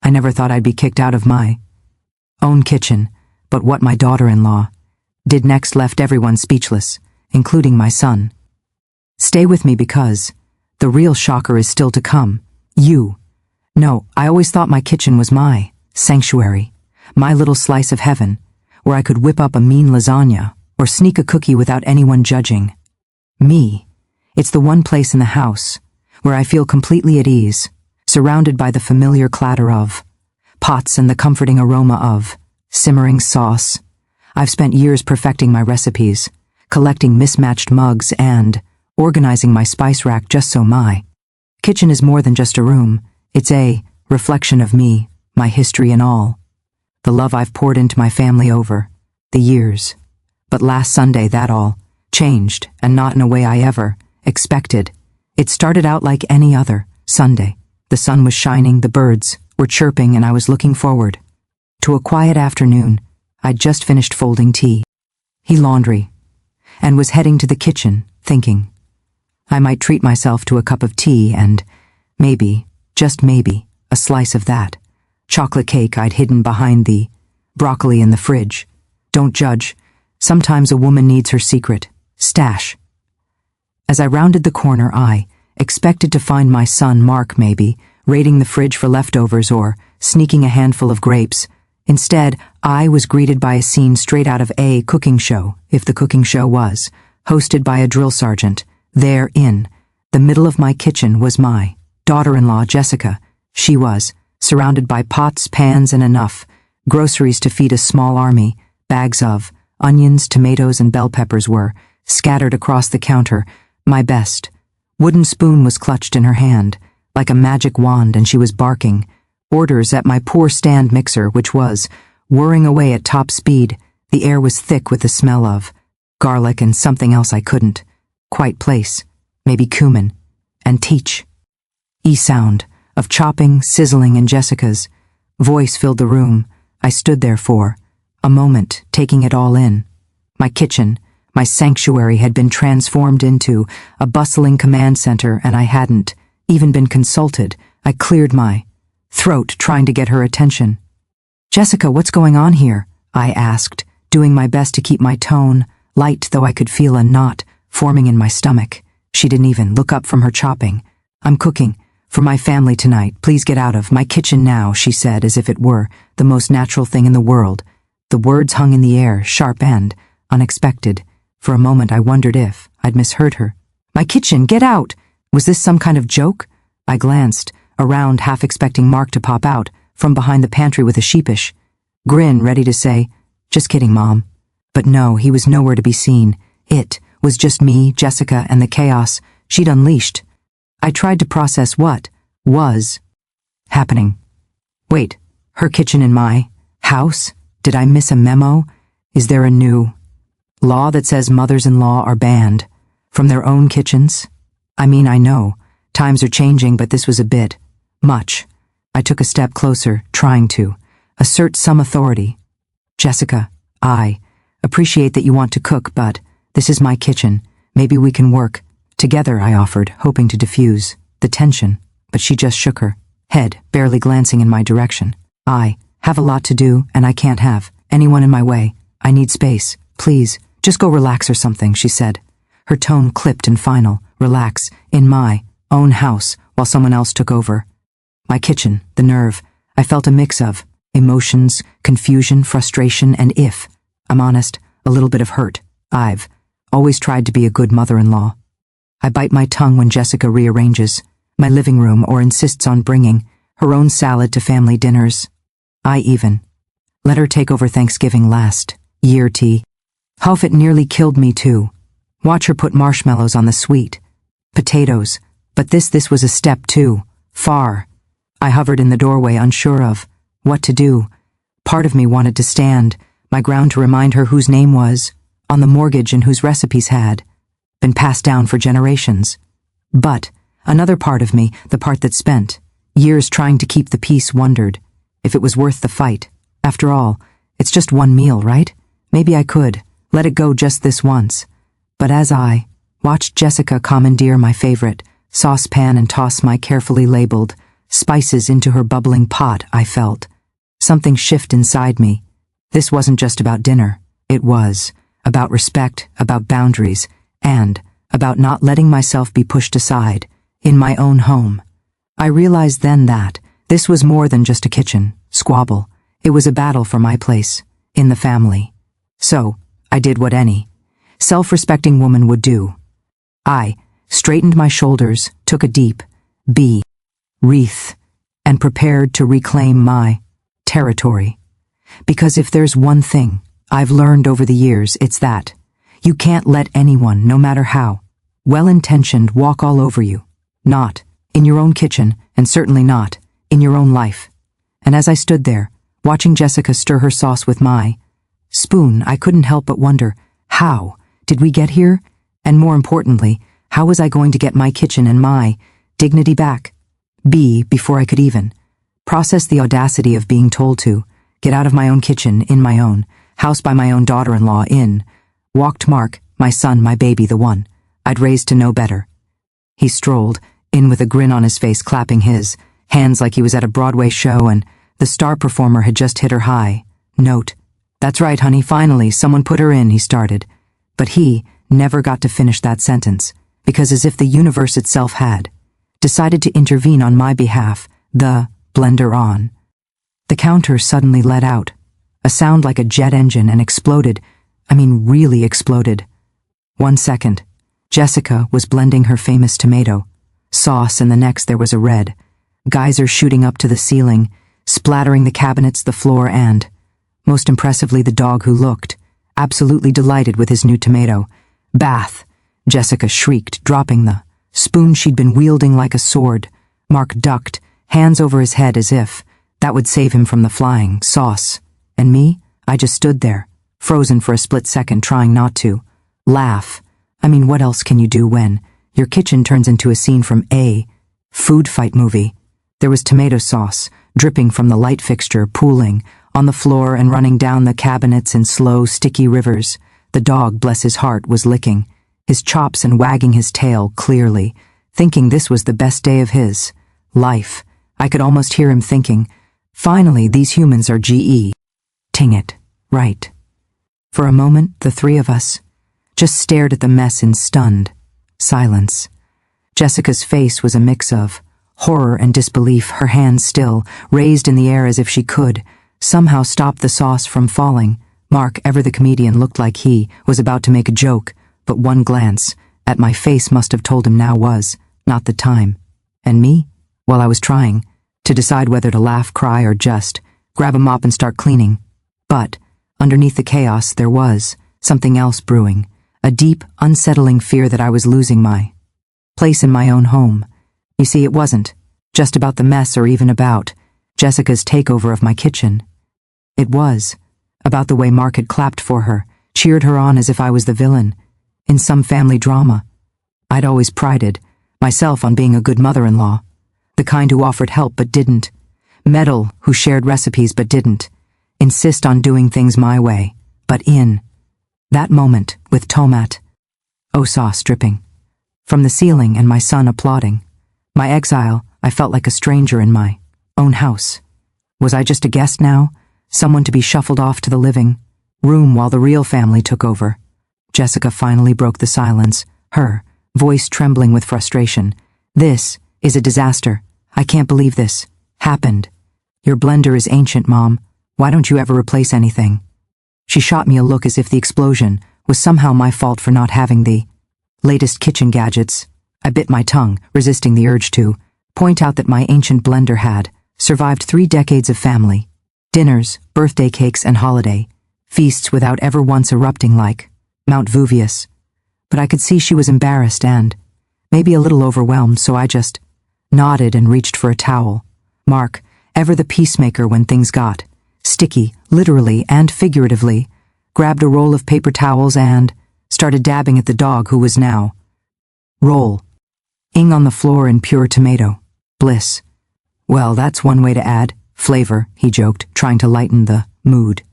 I never thought I'd be kicked out of my own kitchen, but what my daughter-in-law did next left everyone speechless, including my son. Stay with me because the real shocker is still to come. You. No, I always thought my kitchen was my sanctuary, my little slice of heaven, where I could whip up a mean lasagna or sneak a cookie without anyone judging. Me. It's the one place in the house where I feel completely at ease, surrounded by the familiar clatter of pots and the comforting aroma of simmering sauce. I've spent years perfecting my recipes, collecting mismatched mugs and organizing my spice rack just so my kitchen is more than just a room. It's a reflection of me, my history and all. The love I've poured into my family over the years. But last Sunday that all changed, and not in a way I ever expected. It started out like any other Sunday. The sun was shining, the birds were chirping, and I was looking forward to a quiet afternoon. I'd just finished folding tea, laundry, and was heading to the kitchen, thinking I might treat myself to a cup of tea and maybe, just maybe, a slice of that chocolate cake I'd hidden behind the broccoli in the fridge. Don't judge. Sometimes a woman needs her secret stash. As I rounded the corner, I expected to find my son Mark maybe raiding the fridge for leftovers or sneaking a handful of grapes. Instead, I was greeted by a scene straight out of a cooking show, if the cooking show was, hosted by a drill sergeant. There in the middle of my kitchen was my daughter-in-law, Jessica. She was surrounded by pots, pans, and enough groceries to feed a small army. Bags of onions, tomatoes, and bell peppers were scattered across the counter. My best wooden spoon was clutched in her hand like a magic wand, and she was barking orders at my poor stand mixer, which was whirring away at top speed. The air was thick with the smell of garlic and something else I couldn't quite place, maybe cumin, and teach. Sound of chopping, sizzling, and Jessica's voice filled the room. I stood there for a moment, taking it all in. My kitchen, my sanctuary, had been transformed into a bustling command center, and I hadn't even been consulted. I cleared my throat, trying to get her attention. "Jessica, what's going on here?" I asked, doing my best to keep my tone light, though I could feel a knot forming in my stomach. She didn't even look up from her chopping. "I'm cooking for my family tonight. Please get out of my kitchen now," she said, as if it were the most natural thing in the world. The words hung in the air, sharp and unexpected. For a moment I wondered if I'd misheard her. "My kitchen, get out!" Was this some kind of joke? I glanced around, half expecting Mark to pop out from behind the pantry with a sheepish grin, ready to say, "Just kidding, Mom." But no, he was nowhere to be seen. It was just me, Jessica, and the chaos she'd unleashed. I tried to process what was happening. Wait, her kitchen in my house? Did I miss a memo? Is there a new law that says mothers-in-law are banned from their own kitchens? I mean, I know times are changing, but this was a bit much. I took a step closer, trying to assert some authority. "Jessica, I appreciate that you want to cook, but this is my kitchen. Maybe we can work together," I offered, hoping to diffuse the tension, but she just shook her head, barely glancing in my direction. "I have a lot to do, and I can't have anyone in my way. I need space. Please, just go relax or something," she said, her tone clipped and final. Relax in my own house while someone else took over. My kitchen, the nerve. I felt a mix of emotions, confusion, frustration, and, if I'm honest, a little bit of hurt. I've always tried to be a good mother-in-law. I bite my tongue when Jessica rearranges my living room or insists on bringing her own salad to family dinners. I even let her take over Thanksgiving last year. Huff, it nearly killed me too. Watch her put marshmallows on the sweet potatoes. But this was a step too far. I hovered in the doorway, unsure of what to do. Part of me wanted to stand my ground to remind her whose name was on the mortgage and whose recipes had been passed down for generations. But another part of me, the part that spent years trying to keep the peace, wondered if it was worth the fight. After all, it's just one meal, right? Maybe I could let it go just this once. But as I watched Jessica commandeer my favorite saucepan and toss my carefully labeled spices into her bubbling pot, I felt something shift inside me. This wasn't just about dinner. It was about respect, about boundaries, and about not letting myself be pushed aside in my own home. I realized then that this was more than just a kitchen squabble. It was a battle for my place in the family. So I did what any self-respecting woman would do. I straightened my shoulders, took a deep breath, and prepared to reclaim my territory. Because if there's one thing I've learned over the years, it's that you can't let anyone, no matter how well-intentioned, walk all over you. Not in your own kitchen, and certainly not in your own life. And as I stood there, watching Jessica stir her sauce with my spoon, I couldn't help but wonder, how did we get here? And more importantly, how was I going to get my kitchen and my dignity back? Before I could even process the audacity of being told to get out of my own kitchen in my own house by my own daughter-in-law, in walked Mark, my son, my baby, the one I'd raised to know better. He strolled in with a grin on his face, clapping his hands like he was at a Broadway show and the star performer had just hit her high note. "That's right, honey, finally, someone put her in," he started. But he never got to finish that sentence, because as if the universe itself had decided to intervene on my behalf, the blender on the counter suddenly let out a sound like a jet engine and exploded. I mean, really exploded. 1 second, Jessica was blending her famous tomato sauce, and the next there was a red geyser shooting up to the ceiling, splattering the cabinets, the floor, and, most impressively, the dog, who looked absolutely delighted with his new tomato bath. Jessica shrieked, dropping the spoon she'd been wielding like a sword. Mark ducked, hands over his head, as if that would save him from the flying sauce. And me? I just stood there, frozen for a split second, trying not to laugh. I mean, what else can you do when your kitchen turns into a scene from a food fight movie? There was tomato sauce dripping from the light fixture, pooling on the floor and running down the cabinets in slow, sticky rivers. The dog, bless his heart, was licking his chops and wagging his tail, clearly thinking this was the best day of his life. I could almost hear him thinking, finally, these humans are ting it right. For a moment, the three of us just stared at the mess in stunned silence. Jessica's face was a mix of horror and disbelief, her hands still raised in the air as if she could somehow stop the sauce from falling. Mark, ever the comedian, looked like he was about to make a joke, but one glance at my face must have told him now was not the time. And me? Well, I was trying to decide whether to laugh, cry, or just grab a mop and start cleaning. But underneath the chaos there was something else brewing, a deep, unsettling fear that I was losing my place in my own home. You see, it wasn't just about the mess or even about Jessica's takeover of my kitchen. It was about the way Mark had clapped for her, cheered her on as if I was the villain in some family drama. I'd always prided myself on being a good mother-in-law, the kind who offered help but didn't meddle, who shared recipes but didn't insist on doing things my way. But in that moment, with tomat sauce dripping from the ceiling and my son applauding my exile, I felt like a stranger in my own house. Was I just a guest now, someone to be shuffled off to the living room while the real family took over? Jessica finally broke the silence, her voice trembling with frustration. "This is a disaster. I can't believe this happened. Your blender is ancient, Mom. Why don't you ever replace anything?" She shot me a look as if the explosion was somehow my fault for not having the latest kitchen gadgets. I bit my tongue, resisting the urge to point out that my ancient blender had survived 3 decades of family dinners, birthday cakes, and holiday feasts without ever once erupting like Mount Vesuvius. But I could see she was embarrassed and maybe a little overwhelmed, so I just nodded and reached for a towel. Mark, ever the peacemaker when things got sticky, literally and figuratively, grabbed a roll of paper towels and started dabbing at the dog, who was now rolling on the floor in pure tomato bliss. "Well, that's one way to add flavor," he joked, trying to lighten the mood.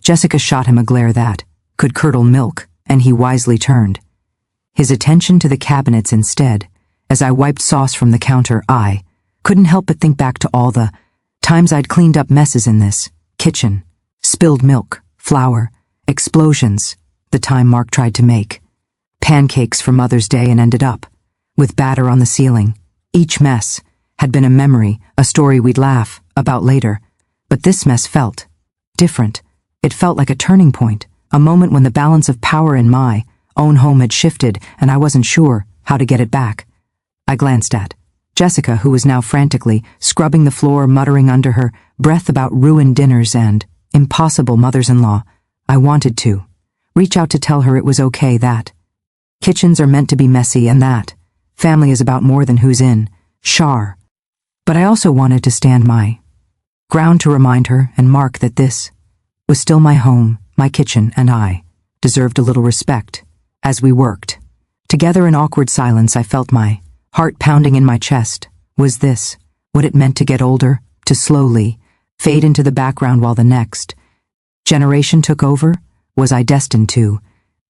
Jessica shot him a glare that could curdle milk, and he wisely turned his attention to the cabinets instead. As I wiped sauce from the counter, I couldn't help but think back to all the times I'd cleaned up messes in this kitchen. Spilled milk, flour, explosions, the time Mark tried to make pancakes for Mother's Day and ended up with batter on the ceiling. Each mess had been a memory, a story we'd laugh about later. But this mess felt different. It felt like a turning point, a moment when the balance of power in my own home had shifted and I wasn't sure how to get it back. I glanced at Jessica, who was now frantically scrubbing the floor, muttering under her breath about ruined dinners and impossible mothers-in-law. I wanted to reach out to tell her it was okay, that kitchens are meant to be messy and that family is about more than who's in char. But I also wanted to stand my ground to remind her and Mark that this was still my home, my kitchen, and I deserved a little respect. As we worked together in awkward silence, I felt my heart pounding in my chest. Was this what it meant to get older, to slowly fade into the background while the next generation took over? Was I destined to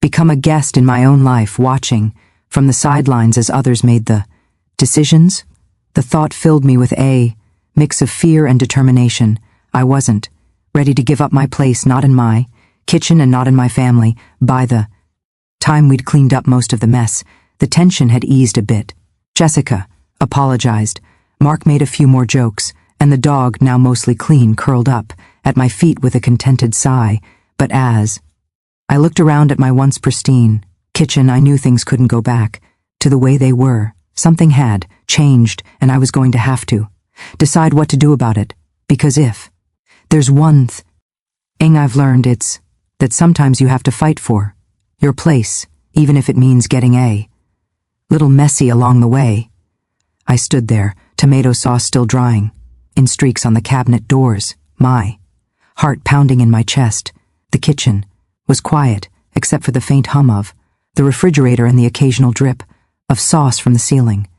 become a guest in my own life, watching from the sidelines as others made the decisions? The thought filled me with a mix of fear and determination. I wasn't ready to give up my place, not in my kitchen and not in my family. By the time we'd cleaned up most of the mess, the tension had eased a bit. Jessica apologized. Mark made a few more jokes, and the dog, now mostly clean, curled up at my feet with a contented sigh. But as I looked around at my once pristine kitchen, I knew things couldn't go back to the way they were. Something had changed, and I was going to have to decide what to do about it. Because if there's one thing I've learned, it's that sometimes you have to fight for your place, even if it means getting a little messy along the way. I stood there, tomato sauce still drying in streaks on the cabinet doors, my heart pounding in my chest. The kitchen was quiet, except for the faint hum of the refrigerator and the occasional drip of sauce from the ceiling.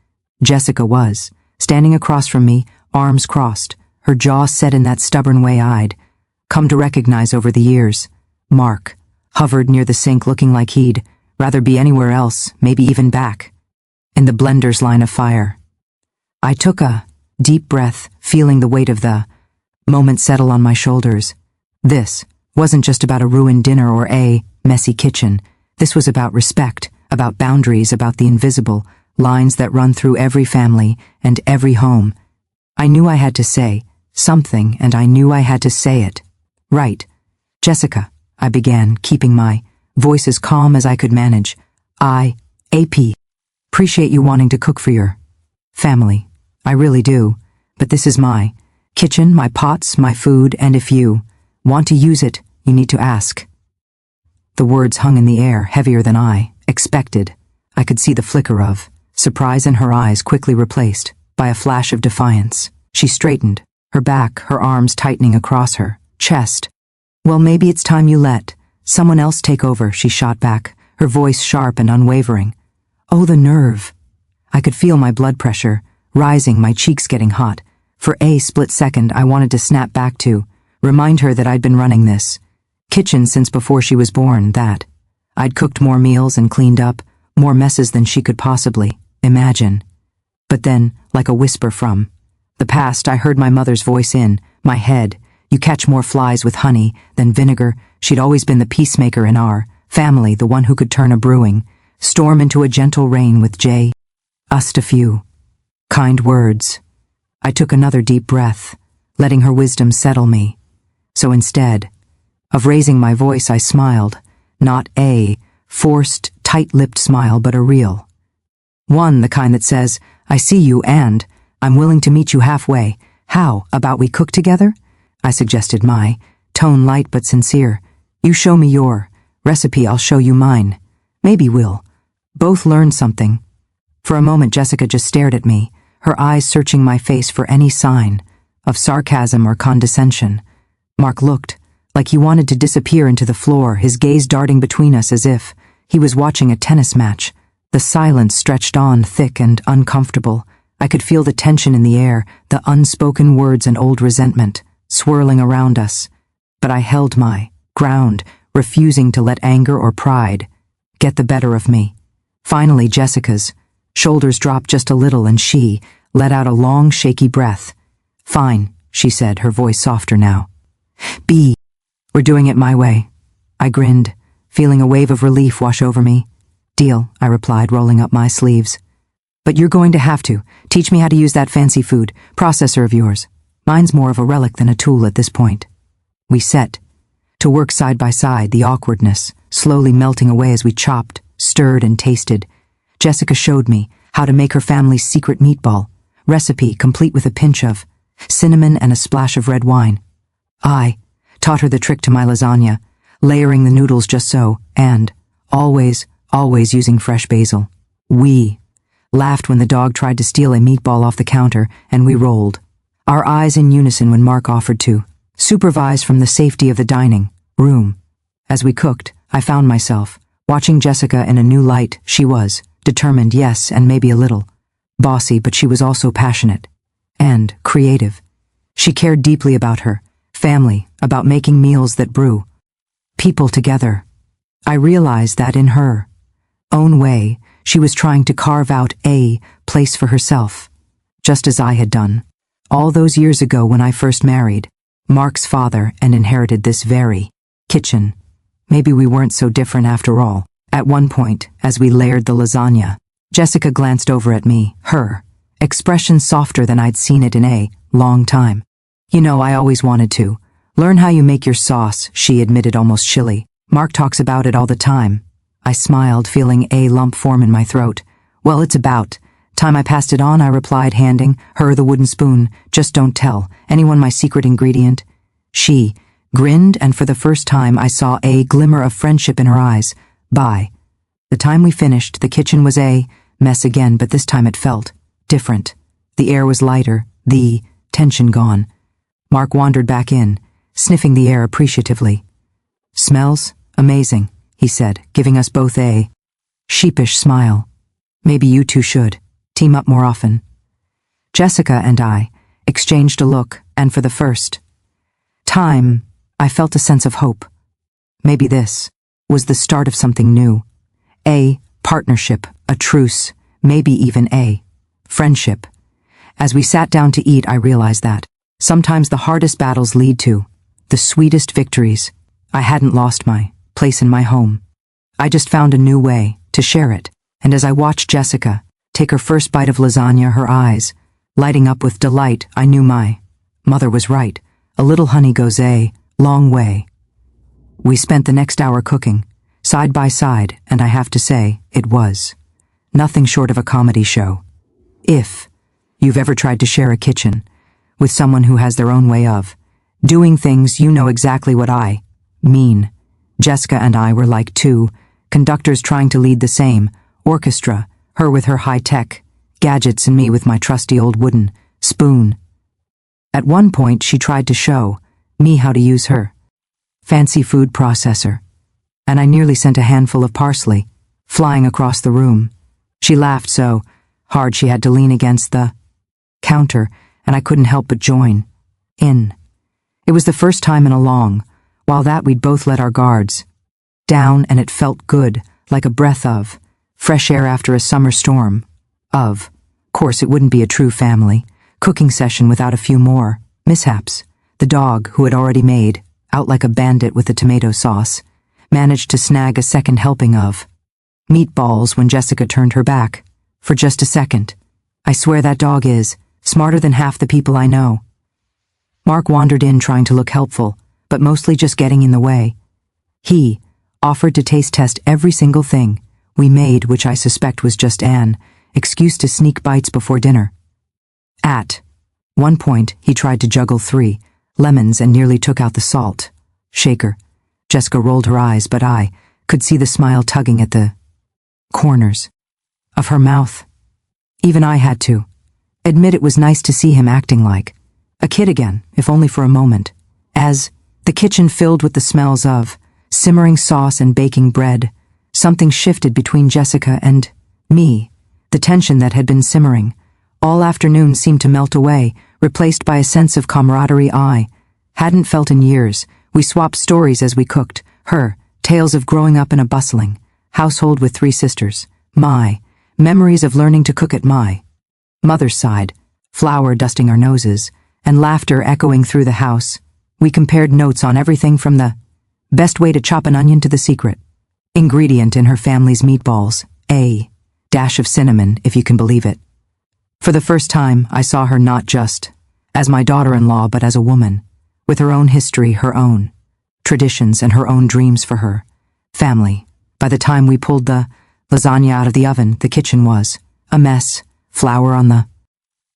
Jessica was standing across from me, arms crossed, her jaw set in that stubborn way I'd come to recognize over the years. Mark hovered near the sink, looking like he'd rather be anywhere else, maybe even back in the blender's line of fire. I took a deep breath, feeling the weight of the moment settle on my shoulders. This wasn't just about a ruined dinner or a messy kitchen. This was about respect, about boundaries, about the invisible lines that run through every family and every home. I knew I had to say something, and I knew I had to say it right. Jessica, I began, keeping my voice as calm as I could manage. I appreciate you wanting to cook for your family. I really do. But this is my kitchen, my pots, my food, and if you want to use it, you need to ask. The words hung in the air, heavier than I expected. I could see the flicker of surprise in her eyes, quickly replaced by a flash of defiance. She straightened, her back, her arms tightening across her chest. Well, maybe it's time you let someone else take over, she shot back, her voice sharp and unwavering. Oh, the nerve. I could feel my blood pressure rising, my cheeks getting hot. For a split second, I wanted to snap back to remind her that I'd been running this kitchen since before she was born, that I'd cooked more meals and cleaned up more messes than she could possibly imagine. But then, like a whisper from the past, I heard my mother's voice in my head. You catch more flies with honey than vinegar. She'd always been the peacemaker in our family, the one who could turn a brewing storm into a gentle rain with just a few kind words. I took another deep breath, letting her wisdom settle me. So instead of raising my voice, I smiled, not a forced, tight-lipped smile, but a real one, the kind that says, I see you and I'm willing to meet you halfway. How about we cook together? I suggested, my tone light but sincere. You show me your recipe, I'll show you mine. Maybe we'll both learn something. For a moment, Jessica just stared at me, her eyes searching my face for any sign of sarcasm or condescension. Mark looked like he wanted to disappear into the floor, his gaze darting between us as if he was watching a tennis match. The silence stretched on, thick and uncomfortable. I could feel the tension in the air, the unspoken words and old resentment swirling around us. But I held my ground, refusing to let anger or pride get the better of me. Finally, Jessica's shoulders dropped just a little and she let out a long, shaky breath. "Fine," she said, her voice softer now. "B. We're doing it my way." I grinned, feeling a wave of relief wash over me. "Deal," I replied, rolling up my sleeves. "But you're going to have to. Teach me how to use that fancy food processor of yours. Mine's more of a relic than a tool at this point." We set to work side by side, the awkwardness slowly melting away as we chopped, stirred, and tasted. Jessica showed me how to make her family's secret meatball, recipe complete with a pinch of cinnamon and a splash of red wine. I taught her the trick to my lasagna, layering the noodles just so, and always using fresh basil. We laughed when the dog tried to steal a meatball off the counter, and we rolled, our eyes in unison when Mark offered to supervise from the safety of the dining room. As we cooked, I found myself watching Jessica in a new light. She was determined, yes, and maybe a little bossy, but she was also passionate and creative. She cared deeply about her family, about making meals that brew people together. I realized that in her own way, she was trying to carve out a place for herself, just as I had done all those years ago when I first married Mark's father and inherited this very kitchen. Maybe we weren't so different after all. At one point, as we layered the lasagna, Jessica glanced over at me, her expression softer than I'd seen it in a long time. "You know, I always wanted to learn how you make your sauce," she admitted almost chilly. "Mark talks about it all the time." I smiled, feeling a lump form in my throat. "Well, it's about time I passed it on," I replied, handing her the wooden spoon. "Just don't tell anyone my secret ingredient." She grinned, and for the first time I saw a glimmer of friendship in her eyes. By the time we finished, the kitchen was a mess again, but this time it felt different. The air was lighter, the tension gone. Mark wandered back in, sniffing the air appreciatively. "Smells amazing," he said, giving us both a sheepish smile. "Maybe you two should team up more often." Jessica and I exchanged a look, and for the first time, I felt a sense of hope. Maybe this was the start of something new. A partnership, a truce, maybe even a friendship. As we sat down to eat, I realized that sometimes the hardest battles lead to the sweetest victories. I hadn't lost my place in my home. I just found a new way to share it. And as I watched Jessica take her first bite of lasagna, her eyes lighting up with delight, I knew my mother was right. A little honey goes a long way. We spent the next hour cooking, side by side, and I have to say, it was nothing short of a comedy show. If you've ever tried to share a kitchen with someone who has their own way of doing things, you know exactly what I mean. Jessica and I were like two conductors trying to lead the same orchestra, her with her high-tech gadgets and me with my trusty old wooden spoon. At one point, she tried to show me how to use her fancy food processor, and I nearly sent a handful of parsley flying across the room. She laughed so hard she had to lean against the counter, and I couldn't help but join in. It was the first time in a long while that we'd both let our guards down, and it felt good, like a breath of fresh air after a summer storm. Of course, it wouldn't be a true family cooking session without a few more mishaps. The dog, who had already made out like a bandit with the tomato sauce, managed to snag a second helping of meatballs when Jessica turned her back for just a second. I swear that dog is smarter than half the people I know. Mark wandered in trying to look helpful, but mostly just getting in the way. He offered to taste test every single thing we made, which I suspect was just an excuse to sneak bites before dinner. At one point, he tried to juggle 3 lemons and nearly took out the salt shaker. Jessica rolled her eyes, but I could see the smile tugging at the corners of her mouth. Even I had to admit it was nice to see him acting like a kid again, if only for a moment. As the kitchen filled with the smells of simmering sauce and baking bread, something shifted between Jessica and me. The tension that had been simmering all afternoon seemed to melt away, replaced by a sense of camaraderie I hadn't felt in years. We swapped stories as we cooked, her tales of growing up in a bustling household with 3 sisters, my memories of learning to cook at my mother's side, flour dusting our noses, and laughter echoing through the house. We compared notes on everything from the best way to chop an onion to the secret ingredient in her family's meatballs, a dash of cinnamon, if you can believe it. For the first time, I saw her not just as my daughter-in-law, but as a woman, with her own history, her own traditions, and her own dreams for her family. By the time we pulled the lasagna out of the oven, the kitchen was a mess, flour on the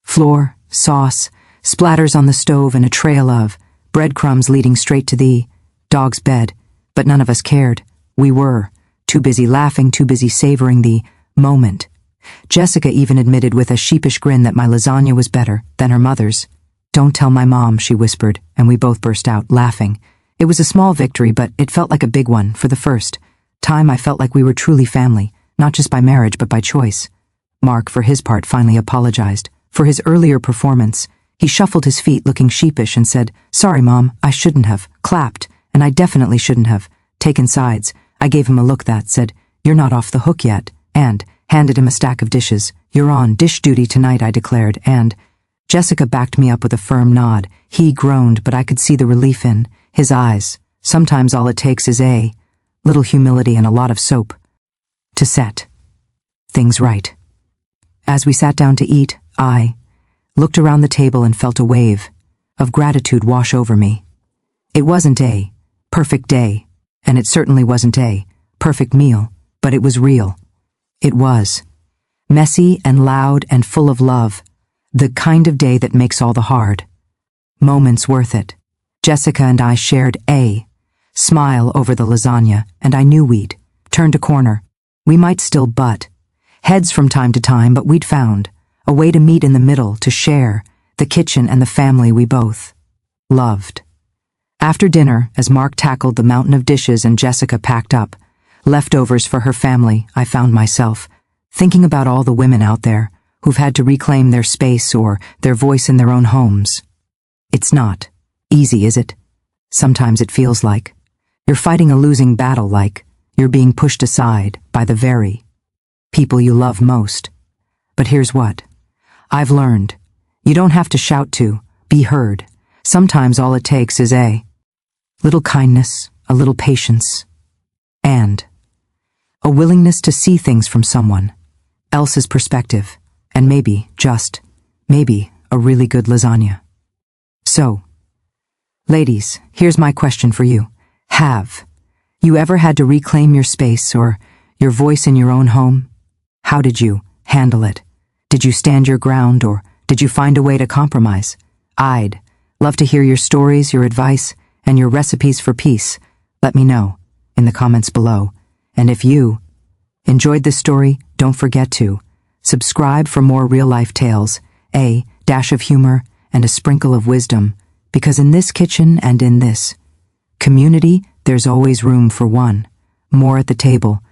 floor, sauce, splatters on the stove, and a trail of breadcrumbs leading straight to the dog's bed. But none of us cared. We were too busy laughing, too busy savoring the moment. Jessica even admitted with a sheepish grin that my lasagna was better than her mother's. "Don't tell my mom," she whispered, and we both burst out laughing. It was a small victory, but it felt like a big one. For the first time, I felt like we were truly family, not just by marriage, but by choice. Mark, for his part, finally apologized for his earlier performance. He shuffled his feet, looking sheepish, and said, "Sorry, Mom, I shouldn't have clapped, and I definitely shouldn't have taken sides." I gave him a look that said, "You're not off the hook yet," and handed him a stack of dishes. "You're on dish duty tonight," I declared, and Jessica backed me up with a firm nod. He groaned, but I could see the relief in his eyes. Sometimes all it takes is a little humility and a lot of soap to set things right. As we sat down to eat, I looked around the table and felt a wave of gratitude wash over me. It wasn't a perfect day, and it certainly wasn't a perfect meal, but it was real. It was messy and loud and full of love, the kind of day that makes all the hard moments worth it. Jessica and I shared a smile over the lasagna, and I knew we'd turned a corner. We might still butt heads from time to time, but we'd found a way to meet in the middle, to share the kitchen and the family we both loved. After dinner, as Mark tackled the mountain of dishes and Jessica packed up leftovers for her family, I found myself thinking about all the women out there who've had to reclaim their space or their voice in their own homes. It's not easy, is it? Sometimes it feels like you're fighting a losing battle, like you're being pushed aside by the very people you love most. But here's what I've learned. You don't have to shout to be heard. Sometimes all it takes is a little kindness, a little patience, and a willingness to see things from someone else's perspective, and maybe, just maybe, a really good lasagna. So, ladies, here's my question for you. Have you ever had to reclaim your space or your voice in your own home? How did you handle it? Did you stand your ground, or did you find a way to compromise? I'd love to hear your stories, your advice, and your recipes for peace. Let me know in the comments below. And if you enjoyed this story, don't forget to subscribe for more real-life tales, a dash of humor, and a sprinkle of wisdom, because in this kitchen and in this community, there's always room for one more at the table.